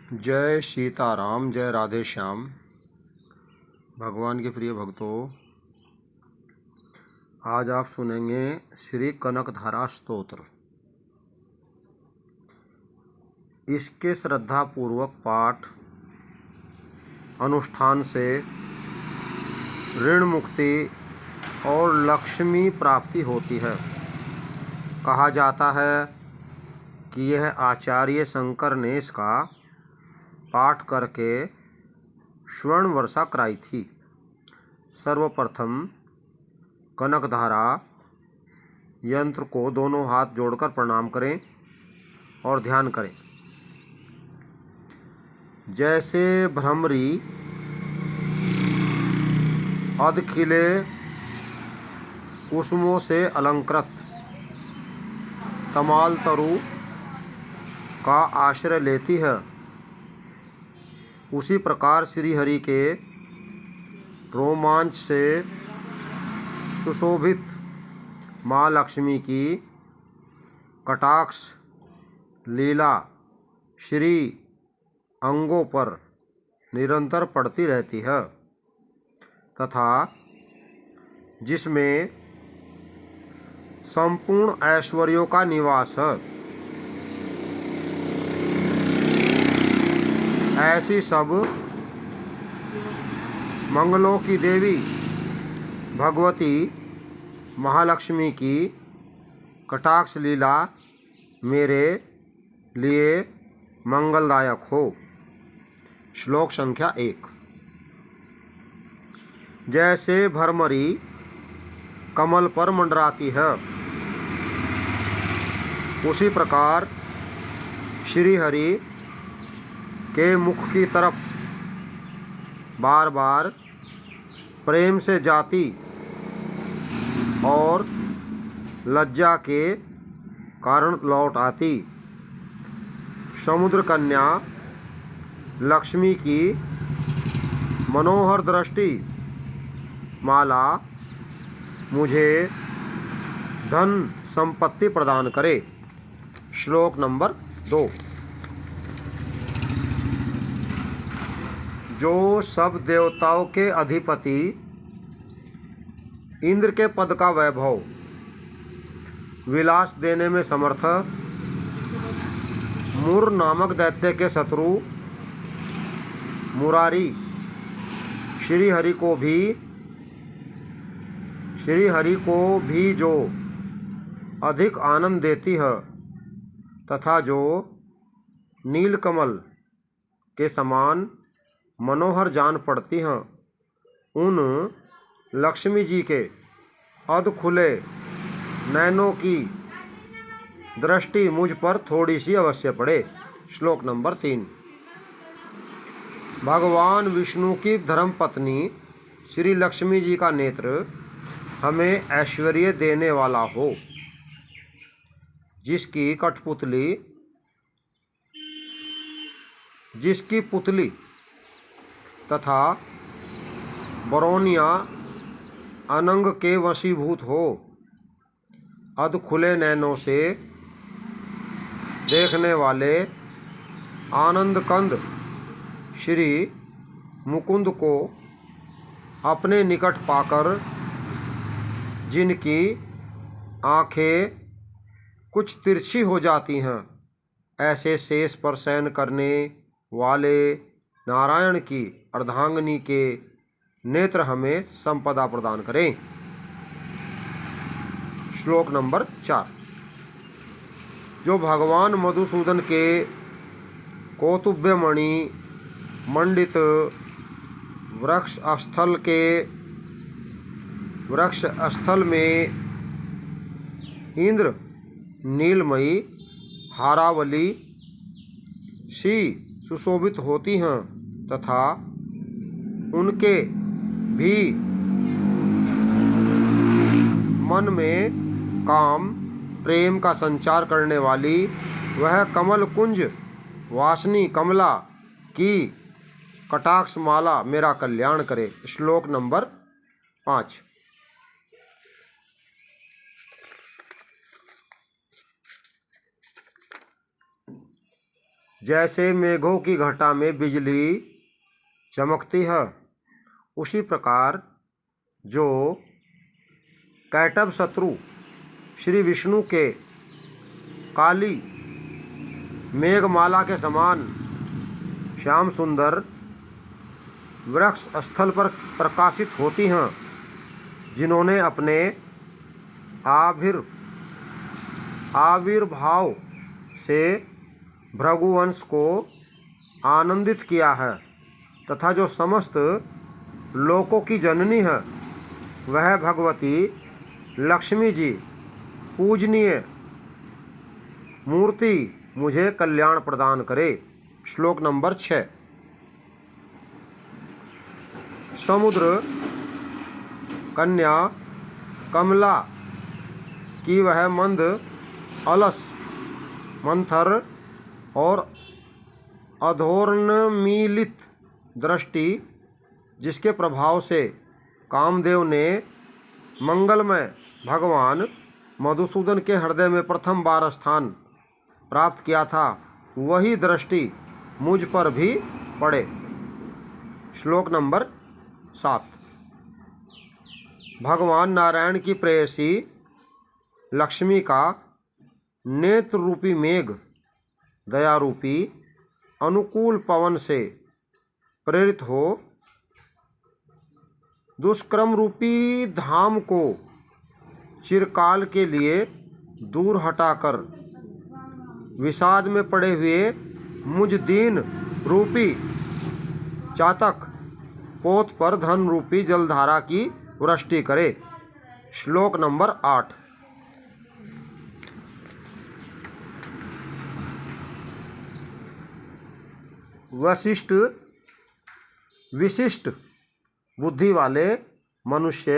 जय सीताराम, जय राधे श्याम। भगवान के प्रिय भक्तों, आज आप सुनेंगे श्री कनकधारा स्तोत्र। इसके श्रद्धापूर्वक पाठ अनुष्ठान से ऋण मुक्ति और लक्ष्मी प्राप्ति होती है। कहा जाता है कि यह आचार्य शंकर ने इसका पाठ करके स्वर्ण वर्षा कराई थी। सर्वप्रथम कनकधारा यंत्र को दोनों हाथ जोड़कर प्रणाम करें और ध्यान करें। जैसे भ्रमरी अधखिले कुसुमों से अलंकृत तमाल तरु का आश्रय लेती है, उसी प्रकार श्री हरि के रोमांच से सुशोभित माँ लक्ष्मी की कटाक्ष लीला श्री अंगों पर निरंतर पड़ती रहती है तथा जिसमें संपूर्ण ऐश्वर्यों का निवास है। ऐसी सब मंगलों की देवी भगवती महालक्ष्मी की कटाक्ष लीला मेरे लिए मंगलदायक हो। श्लोक संख्या 1। जैसे भ्रमरी कमल पर मंडराती है, उसी प्रकार श्री हरि के मुख की तरफ बार बार प्रेम से जाती और लज्जा के कारण लौट आती समुद्र कन्या लक्ष्मी की मनोहर दृष्टि माला मुझे धन संपत्ति प्रदान करे। श्लोक नंबर 2। जो सब देवताओं के अधिपति इंद्र के पद का वैभव विलास देने में समर्थ मुर नामक दैत्य के शत्रु मुरारी श्री हरि को भी जो अधिक आनंद देती है तथा जो नीलकमल के समान मनोहर जान पड़ती हैं, उन लक्ष्मी जी के अध खुले नैनों की दृष्टि मुझ पर थोड़ी सी अवश्य पड़े। श्लोक नंबर 3। भगवान विष्णु की धर्मपत्नी श्री लक्ष्मी जी का नेत्र हमें ऐश्वर्य देने वाला हो, जिसकी पुतली तथा बरौनिया अनंग के वशीभूत हो। अध खुले नैनों से देखने वाले आनंद कंद श्री मुकुंद को अपने निकट पाकर जिनकी आँखें कुछ तिरछी हो जाती हैं, ऐसे शेष पर शयन करने वाले नारायण की अर्धांगिनी के नेत्र हमें संपदा प्रदान करें। श्लोक नंबर 4। जो भगवान मधुसूदन के कौतुभमणि मंडित वृक्ष स्थल में इंद्र नीलमयी हारावली सी सुशोभित होती हैं तथा उनके भी मन में काम प्रेम का संचार करने वाली वह कमल कुंज वासनी कमला की कटाक्ष माला मेरा कल्याण करे। श्लोक नंबर 5। जैसे मेघों की घटा में बिजली चमकती है, उसी प्रकार जो कैटभ शत्रु श्री विष्णु के काली मेघमाला के समान श्याम सुंदर वृक्ष स्थल पर प्रकाशित होती हैं, जिन्होंने अपने आविर्भाव से भृगुवंश को आनंदित किया है तथा जो समस्त लोकों की जननी है, वह भगवती लक्ष्मी जी पूजनीय मूर्ति मुझे कल्याण प्रदान करे। श्लोक नंबर 6। समुद्र कन्या कमला की वह मंद अलस मंथर और अधोर्णमीलित दृष्टि, जिसके प्रभाव से कामदेव ने मंगलमय भगवान मधुसूदन के हृदय में प्रथम बार स्थान प्राप्त किया था, वही दृष्टि मुझ पर भी पड़े। श्लोक नंबर 7। भगवान नारायण की प्रेयसी लक्ष्मी का नेत्र रूपी मेघ दया रूपी अनुकूल पवन से प्रेरित हो दुष्कर्म रूपी धाम को चिरकाल के लिए दूर हटाकर विषाद में पड़े हुए मुझ दीन रूपी चातक पोत पर धन रूपी जलधारा की वृष्टि करे। श्लोक नंबर 8। विशिष्ट बुद्धि वाले मनुष्य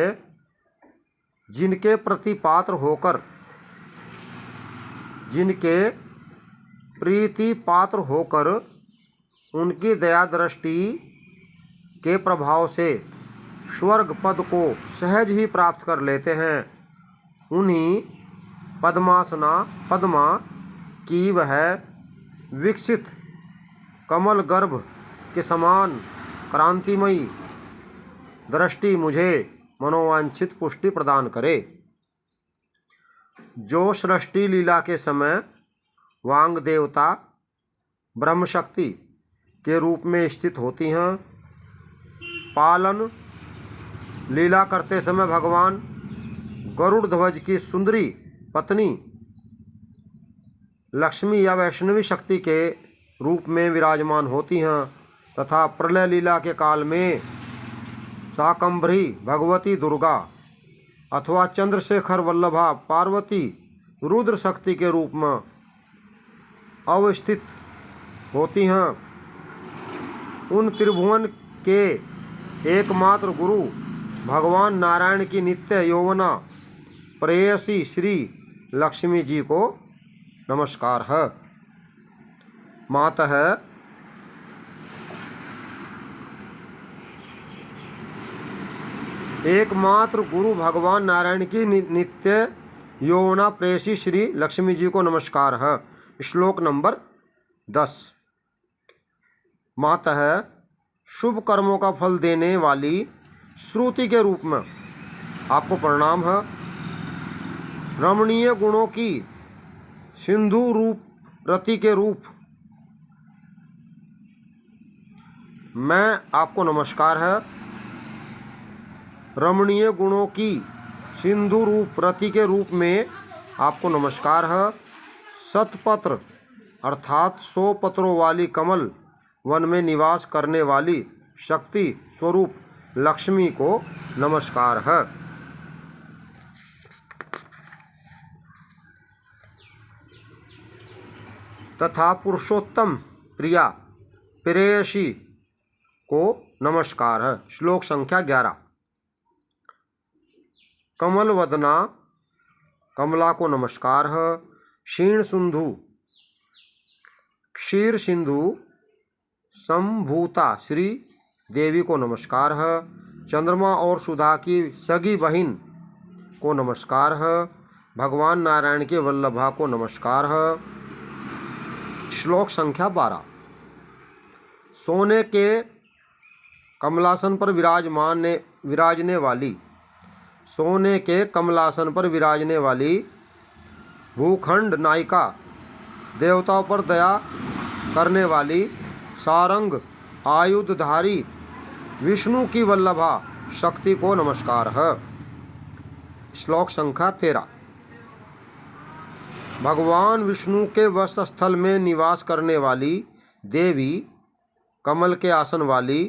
जिनके प्रति पात्र होकर जिनके प्रीति पात्र होकर उनकी दया दृष्टि के प्रभाव से स्वर्ग पद को सहज ही प्राप्त कर लेते हैं, उन्हीं पद्मा की वह विकसित कमल गर्भ के समान क्रांतिमयी दृष्टि मुझे मनोवांछित पुष्टि प्रदान करे। जो सृष्टि लीला के समय वांग देवता ब्रह्म शक्ति के रूप में स्थित होती हैं, पालन लीला करते समय भगवान गरुड़ ध्वज की सुंदरी पत्नी लक्ष्मी या वैष्णवी शक्ति के रूप में विराजमान होती हैं तथा प्रलय लीला के काल में शाकंभरी भगवती दुर्गा अथवा चंद्रशेखर वल्लभा पार्वती रुद्र शक्ति के रूप में अवस्थित होती हैं। उन त्रिभुवन के एकमात्र गुरु भगवान नारायण की नित्य यौवना प्रेयसी श्री लक्ष्मी जी को नमस्कार है। मातः एकमात्र गुरु भगवान नारायण की नित्य यौवना प्रेयसी श्री लक्ष्मी जी को नमस्कार है। श्लोक नंबर 10। मातः शुभ कर्मों का फल देने वाली श्रुति के रूप में आपको प्रणाम है। रमणीय गुणों की सिंधु रूप रति के रूप में आपको नमस्कार है। रमणीय गुणों की सिंधु रूप रति के रूप में आपको नमस्कार है। शतपत्र अर्थात 100 पत्रों वाली कमल वन में निवास करने वाली शक्ति स्वरूप लक्ष्मी को नमस्कार है। तथा पुरुषोत्तम प्रिया प्रेयसी को नमस्कार है। श्लोक संख्या 11। कमल वदना कमला को नमस्कार है। क्षीण क्षीर सिंधु संभूता श्री देवी को नमस्कार है। चंद्रमा और सुधा की सगी बहिन को नमस्कार है। भगवान नारायण के वल्लभा को नमस्कार है। श्लोक संख्या 12। सोने के कमलासन पर विराजने वाली, सोने के कमलासन पर विराजने वाली भूखंड नायिका, देवताओं पर दया करने वाली, सारंग आयुधधारी विष्णु की वल्लभा शक्ति को नमस्कार है। श्लोक संख्या 13। भगवान विष्णु के वक्षस्थल में निवास करने वाली देवी, कमल के आसन वाली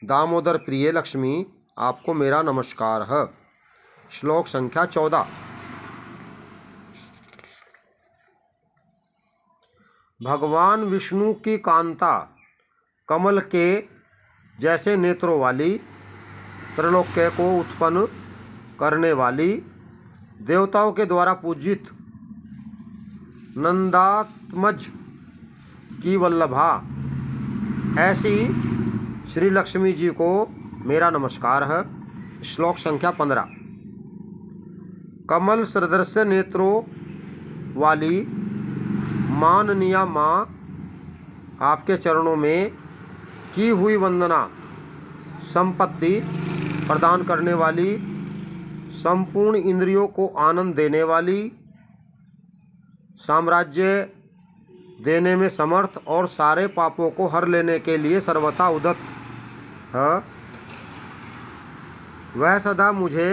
दामोदर प्रिय लक्ष्मी, आपको मेरा नमस्कार है। श्लोक संख्या 14। भगवान विष्णु की कांता, कमल के जैसे नेत्रों वाली, त्रैलोक्य को उत्पन्न करने वाली, देवताओं के द्वारा पूजित नंदात्मज की वल्लभा, ऐसी श्री लक्ष्मी जी को मेरा नमस्कार है। श्लोक संख्या 15। कमल सदृश नेत्रों वाली माननीया माँ, आपके चरणों में की हुई वंदना संपत्ति प्रदान करने वाली, संपूर्ण इंद्रियों को आनंद देने वाली, साम्राज्य देने में समर्थ और सारे पापों को हर लेने के लिए सर्वथा उद्यत है। वह सदा मुझे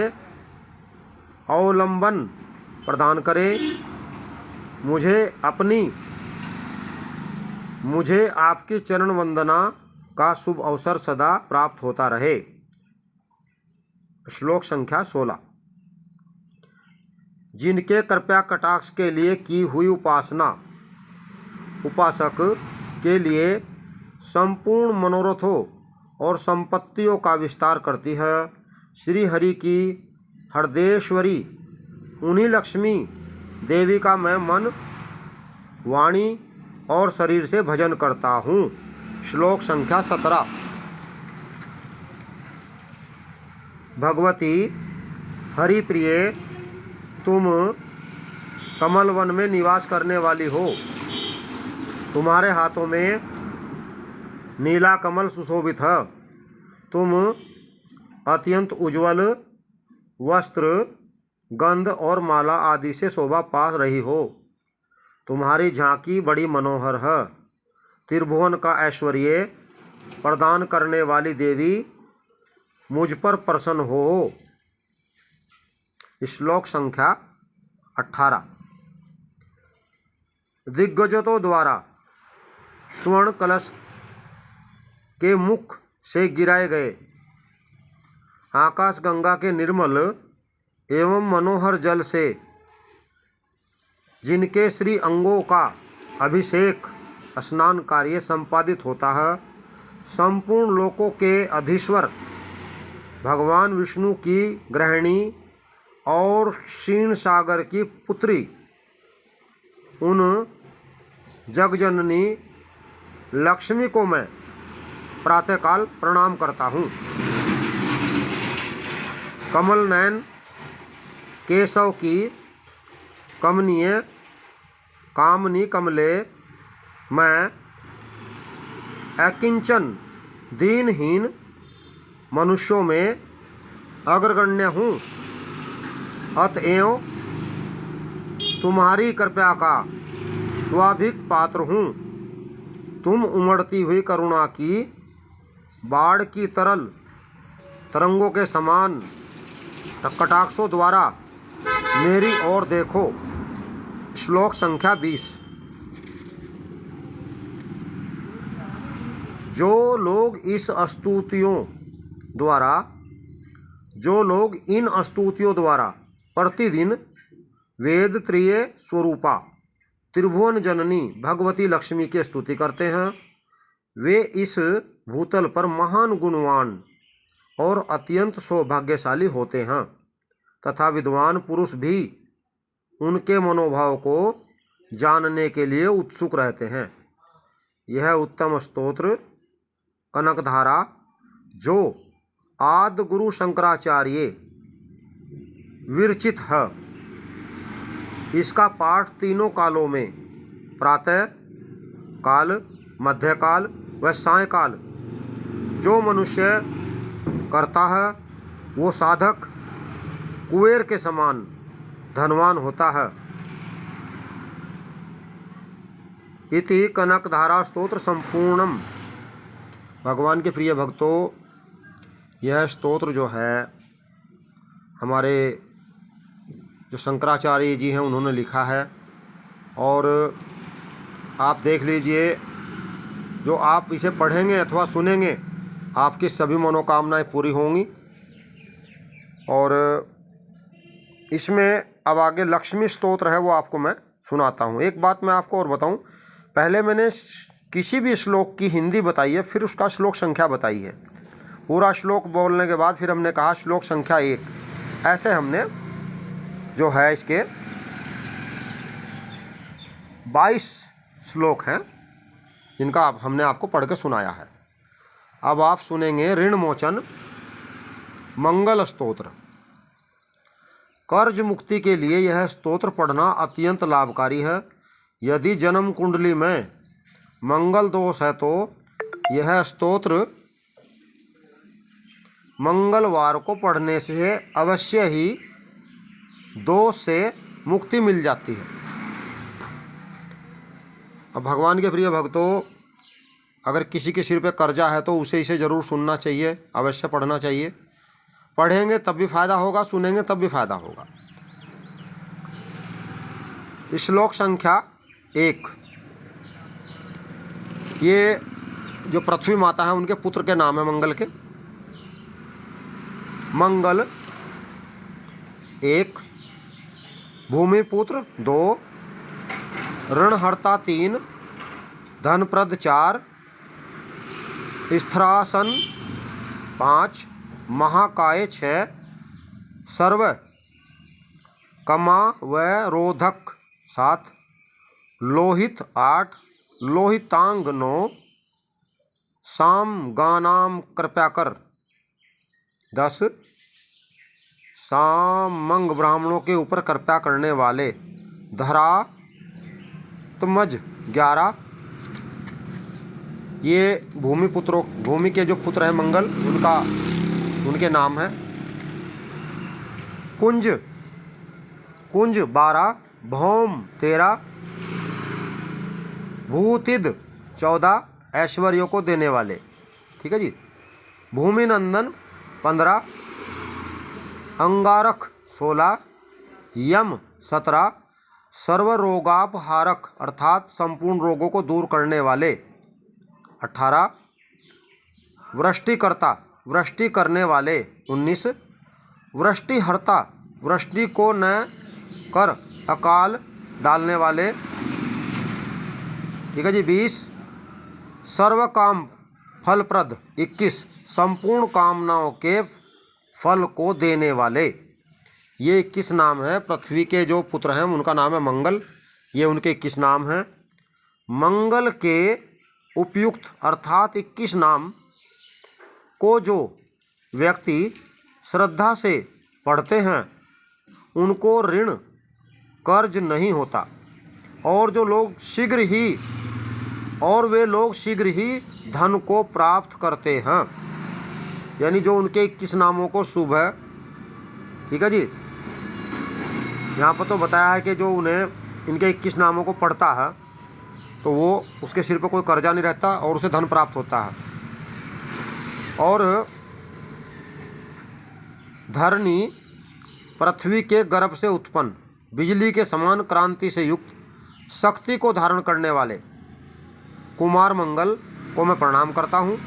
अवलंबन प्रदान करे, मुझे आपकी चरण वंदना का शुभ अवसर सदा प्राप्त होता रहे। श्लोक संख्या 16। जिनके कृपया कटाक्ष के लिए की हुई उपासना उपासक के लिए संपूर्ण मनोरथों और संपत्तियों का विस्तार करती है, श्री हरि की हृदयेश्वरी उन्हीं लक्ष्मी देवी का मैं मन, वाणी और शरीर से भजन करता हूँ। श्लोक संख्या 17। भगवती हरिप्रिय, तुम कमल वन में निवास करने वाली हो। तुम्हारे हाथों में नीला कमल सुशोभित है। तुम अत्यंत उज्ज्वल वस्त्र, गंध और माला आदि से शोभा पा रही हो। तुम्हारी झांकी बड़ी मनोहर है। त्रिभुवन का ऐश्वर्य प्रदान करने वाली देवी, मुझ पर प्रसन्न हो। श्लोक संख्या 18। दिग्गजों द्वारा स्वर्ण कलश के मुख से गिराए गए आकाश गंगा के निर्मल एवं मनोहर जल से जिनके श्री अंगों का अभिषेक स्नान कार्य संपादित होता है, संपूर्ण लोकों के अधीश्वर भगवान विष्णु की गृहिणी और क्षीण सागर की पुत्री, उन जगजननी लक्ष्मी को मैं प्रातःकाल प्रणाम करता हूँ। कमल नयन केशव की कमनीय कामनी कमले, मैं अकिंचन दीनहीन मनुष्यों में अग्रगण्य हूँ। अतएव तुम्हारी कृपा का स्वाभाविक पात्र हूँ। तुम उमड़ती हुई करुणा की बाढ़ की तरल तरंगों के समान कटाक्षों द्वारा मेरी ओर देखो। श्लोक संख्या 20। जो लोग इन स्तुतियों द्वारा प्रतिदिन वेद त्रय स्वरूपा त्रिभुवन जननी भगवती लक्ष्मी की स्तुति करते हैं, वे इस भूतल पर महान गुणवान और अत्यंत सौभाग्यशाली होते हैं तथा विद्वान पुरुष भी उनके मनोभाव को जानने के लिए उत्सुक रहते हैं। यह उत्तम स्तोत्र कनकधारा, जो आदि गुरु शंकराचार्य विरचित है, इसका पाठ तीनों कालों में प्रातः, काल, मध्यकाल व सायंकाल जो मनुष्य करता है वो साधक कुबेर के समान धनवान होता है। इति कनकधारा स्तोत्र संपूर्णम। भगवान के प्रिय भक्तों, यह स्तोत्र जो है हमारे जो शंकराचार्य जी हैं उन्होंने लिखा है, और आप देख लीजिए, जो आप इसे पढ़ेंगे अथवा सुनेंगे आपकी सभी मनोकामनाएं पूरी होंगी। और इसमें अब आगे लक्ष्मी स्तोत्र है, वो आपको मैं सुनाता हूँ। एक बात मैं आपको और बताऊँ, पहले मैंने किसी भी श्लोक की हिंदी बताई है, फिर उसका श्लोक संख्या बताई है। पूरा श्लोक बोलने के बाद फिर हमने कहा श्लोक संख्या 1। ऐसे हमने जो है इसके 22 श्लोक हैं जिनका हमने आपको पढ़ के सुनाया है। अब आप सुनेंगे ऋण मोचन मंगल स्तोत्र। कर्ज मुक्ति के लिए यह स्तोत्र पढ़ना अत्यंत लाभकारी है। यदि जन्म कुंडली में मंगल दोष है तो यह स्तोत्र मंगलवार को पढ़ने से अवश्य ही दोष से मुक्ति मिल जाती है। अब भगवान के प्रिय भक्तों, अगर किसी के सिर पे कर्जा है तो उसे इसे ज़रूर सुनना चाहिए, अवश्य पढ़ना चाहिए। पढ़ेंगे तब भी फ़ायदा होगा, सुनेंगे तब भी फ़ायदा होगा। श्लोक संख्या 1। ये जो पृथ्वी माता है उनके पुत्र के नाम है मंगल के। मंगल 1, भूमिपुत्र 2, ऋणहर्ता 3, धनप्रद 4, स्थिरासन 5, महाकाय 6, सर्व कमा व रोधक 7, लोहित 8, लोहितांग 9, साम गानाम कृपया कर 10, सामंग ब्राह्मणों के ऊपर कृपया करने वाले धरा तमज 11। ये भूमि के जो पुत्र हैं मंगल, उनके नाम हैं। कुंज 12, भौम 13, भूतिद 14, ऐश्वर्यों को देने वाले। ठीक है जी। भूमि नंदन 15, अंगारक 16, यम 17, सर्वरोगापहारक अर्थात संपूर्ण रोगों को दूर करने वाले 18, वृष्टिकर्ता वृष्टि करने वाले 19, वृष्टिहर्ता वृष्टि को न कर अकाल डालने वाले। ठीक है जी। 20, सर्वकाम फलप्रद 21, संपूर्ण कामनाओं के फल को देने वाले। ये 21 नाम है। पृथ्वी के जो पुत्र हैं उनका नाम है मंगल, ये उनके 21 नाम हैं। मंगल के उपयुक्त अर्थात 21 नाम को जो व्यक्ति श्रद्धा से पढ़ते हैं उनको ऋण कर्ज नहीं होता, और वे लोग शीघ्र ही धन को प्राप्त करते हैं। यानी जो उनके 21 नामों को शुभ है। ठीक है जी। यहाँ पर तो बताया है कि जो उन्हें इनके 21 नामों को पढ़ता है तो वो उसके सिर पर कोई कर्जा नहीं रहता और उसे धन प्राप्त होता है। और धरणी पृथ्वी के गर्भ से उत्पन्न बिजली के समान क्रांति से युक्त शक्ति को धारण करने वाले कुमार मंगल को मैं प्रणाम करता हूँ।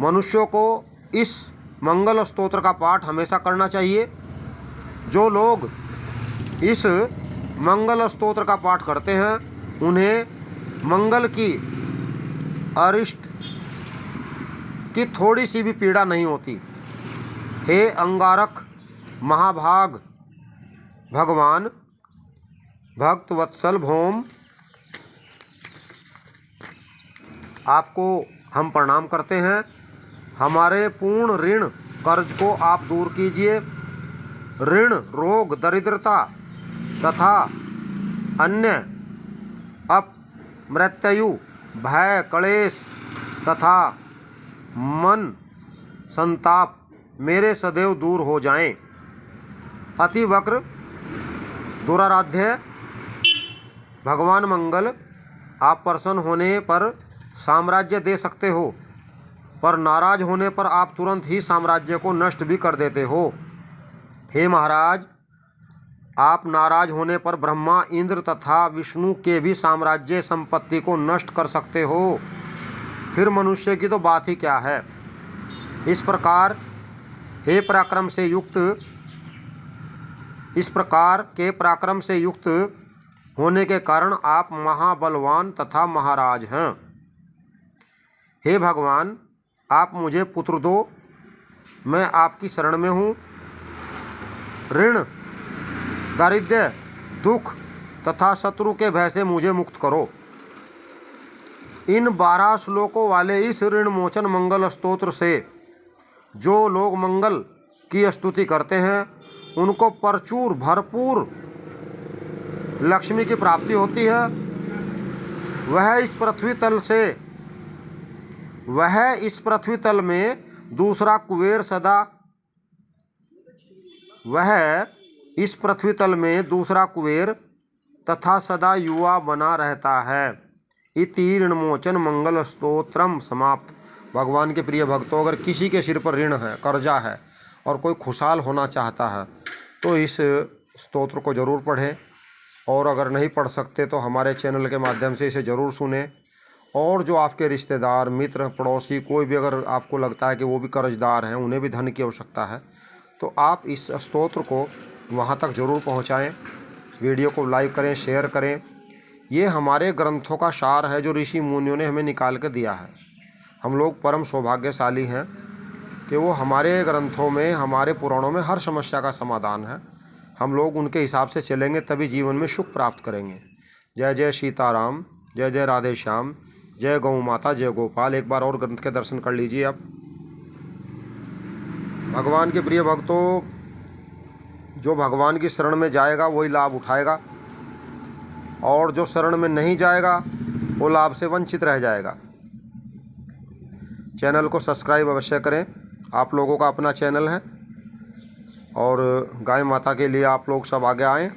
मनुष्यों को इस मंगल स्तोत्र का पाठ हमेशा करना चाहिए। जो लोग इस मंगल स्तोत्र का पाठ करते हैं उन्हें मंगल की अरिष्ट की थोड़ी सी भी पीड़ा नहीं होती। हे अंगारक महाभाग भगवान भक्त वत्सल भौम, आपको हम प्रणाम करते हैं। हमारे पूर्ण ऋण कर्ज को आप दूर कीजिए। ऋण रोग दरिद्रता तथा अन्य मृत्यु, भय, क्लेश तथा मन संताप मेरे सदैव दूर हो जाएं। अति वक्र दुराराध्य भगवान मंगल, आप प्रसन्न होने पर साम्राज्य दे सकते हो, पर नाराज होने पर आप तुरंत ही साम्राज्य को नष्ट भी कर देते हो। हे महाराज, आप नाराज होने पर ब्रह्मा, इंद्र तथा विष्णु के भी साम्राज्य संपत्ति को नष्ट कर सकते हो, फिर मनुष्य की तो बात ही क्या है। इस प्रकार के पराक्रम से युक्त होने के कारण आप महाबलवान तथा महाराज हैं। हे भगवान, आप मुझे पुत्र दो, मैं आपकी शरण में हूँ। ऋण, दारिद्र्य, दुख तथा शत्रु के भय से मुझे मुक्त करो। इन 12 श्लोकों वाले इस ऋण मोचन मंगल स्तोत्र से जो लोग मंगल की स्तुति करते हैं उनको प्रचुर भरपूर लक्ष्मी की प्राप्ति होती है। वह इस पृथ्वी तल में दूसरा कुबेर तथा सदा युवा बना रहता है। इति ऋणमोचन मंगल स्तोत्रम समाप्त। भगवान के प्रिय भक्तों, अगर किसी के सिर पर ऋण है, कर्जा है और कोई खुशहाल होना चाहता है तो इस स्तोत्र को ज़रूर पढ़ें, और अगर नहीं पढ़ सकते तो हमारे चैनल के माध्यम से इसे ज़रूर सुनें। और जो आपके रिश्तेदार, मित्र, पड़ोसी कोई भी अगर आपको लगता है कि वो भी कर्जदार हैं, उन्हें भी धन की आवश्यकता है, तो आप इस स्तोत्र को वहाँ तक ज़रूर पहुँचाएँ। वीडियो को लाइक करें, शेयर करें। ये हमारे ग्रंथों का सार है जो ऋषि मुनियों ने हमें निकाल कर दिया है। हम लोग परम सौभाग्यशाली हैं कि वो हमारे ग्रंथों में, हमारे पुराणों में हर समस्या का समाधान है। हम लोग उनके हिसाब से चलेंगे तभी जीवन में सुख प्राप्त करेंगे। जय जय सीताराम, जय जय राधे श्याम, जय गौ माता, जय गोपाल। एक बार और ग्रंथ के दर्शन कर लीजिए आप। भगवान के प्रिय भक्तों, जो भगवान की शरण में जाएगा वही लाभ उठाएगा, और जो शरण में नहीं जाएगा वो लाभ से वंचित रह जाएगा। चैनल को सब्सक्राइब अवश्य करें। आप लोगों का अपना चैनल है, और गाय माता के लिए आप लोग सब आगे आएँ।